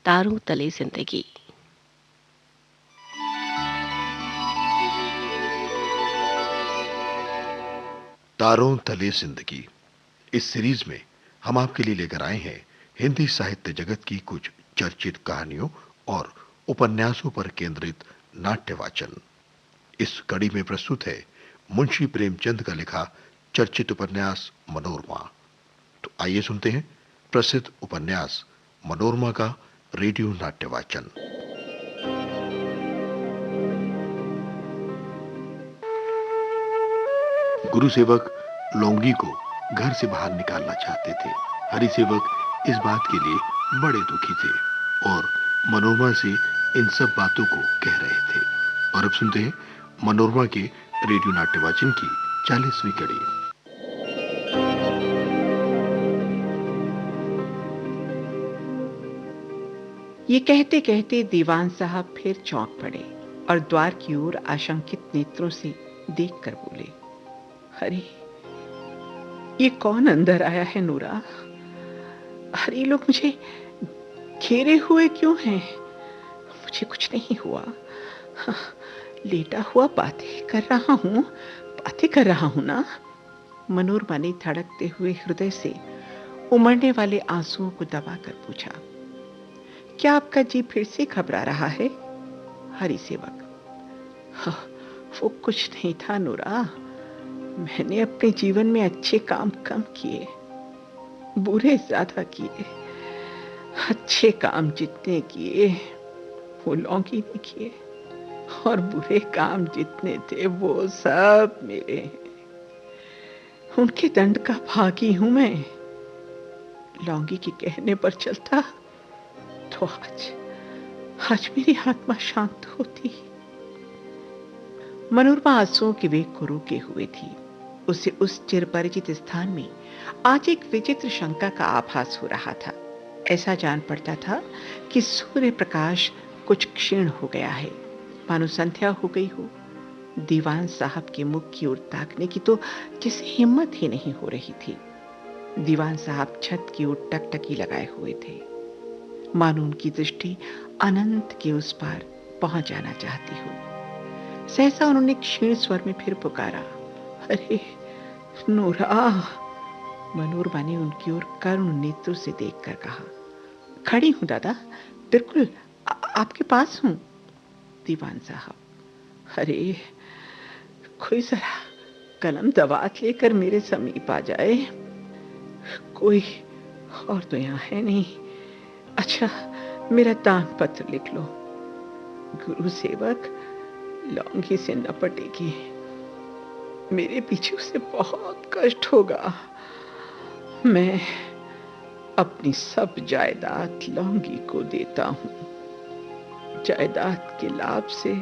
तारों तले जिंदगी। तारों तले जिंदगी। इस सीरीज में हम आपके लिए लेकर आए हैं हिंदी साहित्य जगत की कुछ चर्चित कहानियों और उपन्यासों पर केंद्रित नाट्य वाचन। इस कड़ी में प्रस्तुत है मुंशी प्रेमचंद का लिखा चर्चित उपन्यास मनोरमा। तो आइए सुनते हैं प्रसिद्ध उपन्यास मनोरमा का रेडियो नाट्य वाचन। गुरु सेवक लौंगी को घर से बाहर निकालना चाहते थे। हरि सेवक इस बात के लिए बड़े दुखी थे और मनोरमा से इन सब बातों को कह रहे थे। और अब सुनते हैं मनोरमा के रेडियो नाट्य वाचन की 40वीं कड़ी। ये कहते कहते दीवान साहब फिर चौंक पड़े और द्वार की ओर आशंकित नेत्रों से देखकर बोले, अरे ये कौन अंदर आया है नूरा? अरे ये लोग मुझे घेरे हुए क्यों हैं? मुझे कुछ नहीं हुआ। हाँ, लेटा हुआ बातें कर रहा हूं ना। मनोरमा ने धड़कते हुए हृदय से उमड़ने वाले आंसुओं को दबाकर पूछा, क्या आपका जी फिर से घबरा रहा है? हरि सेवक, हाँ, वो कुछ नहीं था नूरा। मैंने अपने जीवन में अच्छे काम कम किए, बुरे ज्यादा किए। अच्छे काम जितने किए वो लौंगी ने किए, और बुरे काम जितने थे वो सब मेरे हैं। उनके दंड का भागी हूं मैं। लौंगी के कहने पर चलता तो आज मेरी आत्मा शांत होती। मनोरमा आंसुओं के वेग को रोके हुए थी। उसे उस चिरपरिचित स्थान में आज एक विचित्र शंका का आभास हो रहा था। ऐसा जान पड़ता था कि सूर्य प्रकाश कुछ क्षीण हो गया है, मानो संध्या हो गई हो। दीवान साहब के मुख की ओर ताकने की तो जैसे हिम्मत ही नहीं हो रही थी। दीवान साहब छत की ओर टकटकी लगाए हुए थे, मानो उनकी दृष्टि अनंत के उस पार पहुंच जाना चाहती हो। सहसा उन्होंने क्षीण स्वर में फिर पुकारा, अरे नूरा। मनोरमा ने उनकी ओर करुण नेत्रों से देखकर कहा, खड़ी हूं दादा, बिल्कुल आपके पास हूं। दीवान साहब, अरे कोई जरा कलम दवात लेकर मेरे समीप आ जाए। कोई और तो यहां है नहीं। अच्छा, मेरा दान पत्र लिख लो। गुरु सेवक लौंगी से न पटेगी, मेरे पीछे उसे बहुत कष्ट होगा। मैं अपनी सब जायदाद लौंगी को देता हूं। जायदाद के लाभ से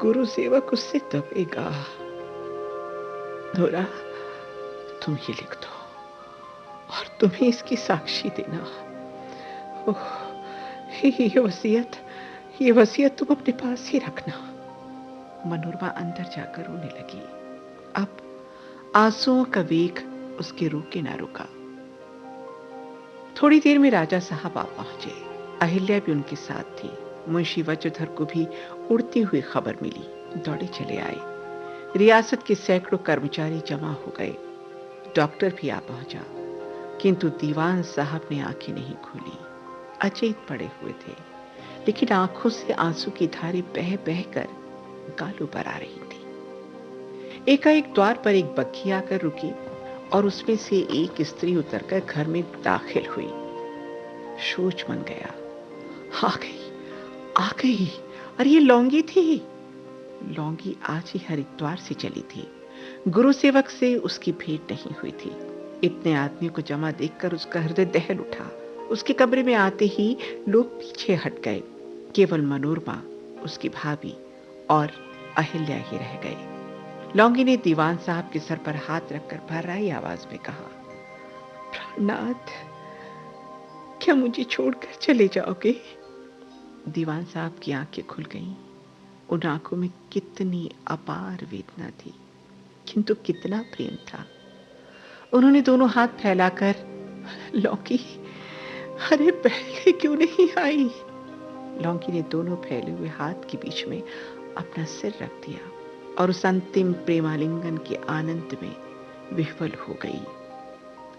गुरु सेवक उससे दबेगा। नूरा, तुम ये लिख दो और तुम्हें इसकी साक्षी देना। ओह, ये वसीयत तुम अपने पास ही रखना। मनोरमा अंदर जाकर रोने लगी। अब आंसुओं का वेग उसके रोके ना रुका। थोड़ी देर में राजा साहब आ पहुंचे। अहिल्या भी उनके साथ थी। मुंशी वज्रधर को भी उड़ती हुई खबर मिली। दौड़े चले आए। रियासत के सैकड़ों कर्मचारी जमा हो गए। डॉक्टर भी आ पहुंचा, किंतु दीवान साहब ने आंखें नहीं खोली। अचेत पड़े हुए थे, लेकिन आंखों से आंसू की धारें बह बह कर गालों पर आ रही थी। एकाएक द्वार पर एक बग्घी आकर रुकी और उसमें से एक स्त्री उतरकर घर में दाखिल हुई। सोच मन गया, आ गई। अरे ये लौंगी थी। लौंगी आज ही हरिद्वार से चली थी। गुरु सेवक से उसकी भेंट नहीं हुई थी। इतने आदमियों को जमा देखकर उसका हृदय दहल उठा। उसके कमरे में आते ही लोग पीछे हट गए। केवल मनोरमा, उसकी भाभी और अहिल्या ही रह गए। लौंगी ने दीवान साहब के सर पर हाथ रखकर भर्राई आवाज में कहा, प्राणनाथ, क्या मुझे छोड़कर चले जाओगे? दीवान साहब की आंखें खुल गईं। उन आंखों में कितनी अपार वेदना थी, किंतु कितना प्रेम था। उन्होंने दोनों हाथ फैलाकर, लौकी, अरे पहले क्यों नहीं आई? लौंगी ने दोनों फैले हुए हाथ के बीच में अपना सिर रख दिया और उस अंतिम प्रेमालिंगन के आनंद में विह्वल हो गई।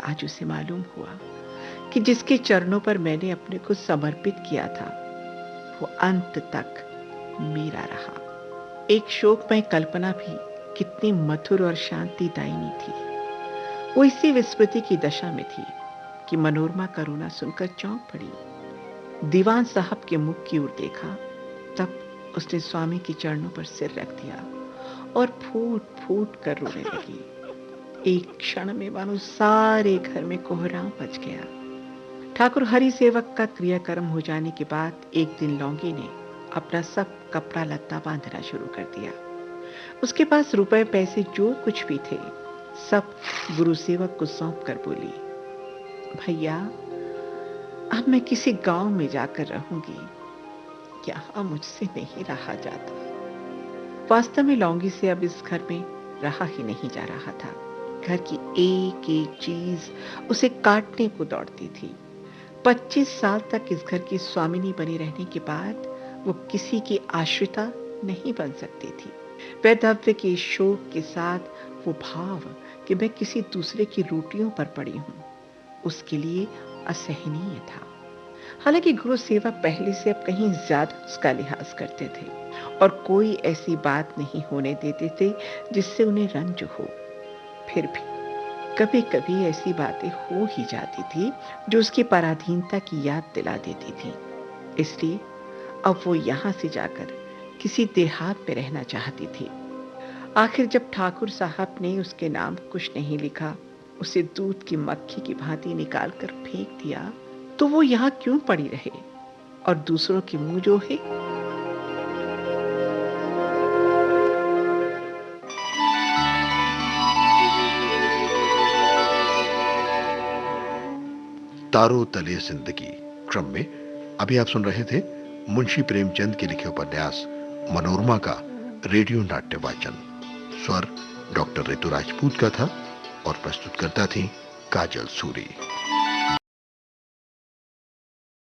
आज उसे मालूम हुआ कि जिसके चरणों पर मैंने अपने को समर्पित किया था, वो अंत तक मेरा रहा। एक शोकमय कल्पना भी कितनी मधुर और शांतिदायिनी थी। वो इसी विस्मृति की दशा में थी कि मनोरमा का रोना सुनकर चौंक पड़ी। दीवान साहब के मुख की ओर देखा, तब उसने स्वामी के चरणों पर सिर रख दिया और फूट फूट कर रोने लगी। एक क्षण में मानो सारे घर में कोहराम मच गया। ठाकुर हरि सेवक का क्रियाक्रम हो जाने के बाद एक दिन लौंगी ने अपना सब कपड़ा लत्ता बांधना शुरू कर दिया। उसके पास रुपए पैसे जो कुछ भी थे, सब गुरु सेवक को सौंप कर बोली, भैया अब मैं किसी गांव में जाकर रहूंगी, यहाँ मुझसे नहीं रहा जाता। वास्तव में लौंगी से अब इस घर में रहा ही नहीं जा रहा था। घर की एक एक चीज उसे काटने को दौड़ती थी। 25 साल तक इस घर की स्वामिनी बनी रहने के बाद वो किसी की आश्रिता नहीं बन सकती थी। वैधव्य के शोक के साथ वो भाव कि मैं किसी दूसरे की रोटियों पर पड़ी हूं, उसके लिए असहनीय था। हालांकि गुरु सेवक पहले से अब कहीं ज्यादा उसका लिहाज करते थे और कोई ऐसी बात नहीं होने देते थे जिससे उन्हें रंज हो। फिर भी कभी कभी ऐसी बातें हो ही जाती थी जो उसकी पराधीनता की याद दिला देती थी। इसलिए अब वो यहां से जाकर किसी देहात में रहना चाहती थी। आखिर जब ठाकुर साहब ने उसके नाम कुछ नहीं लिखा, उसे दूध की मक्खी की भांति निकाल कर फेंक दिया, तो वो यहां क्यों पड़ी रहे और दूसरों के मुंह जो है। तारों तले जिंदगी क्रम में अभी आप सुन रहे थे मुंशी प्रेमचंद के लिखे उपन्यास मनोरमा का रेडियो नाट्य वाचन। स्वर डॉक्टर ऋतु राजपूत का था और प्रस्तुतकर्ता थी काजल सूरी।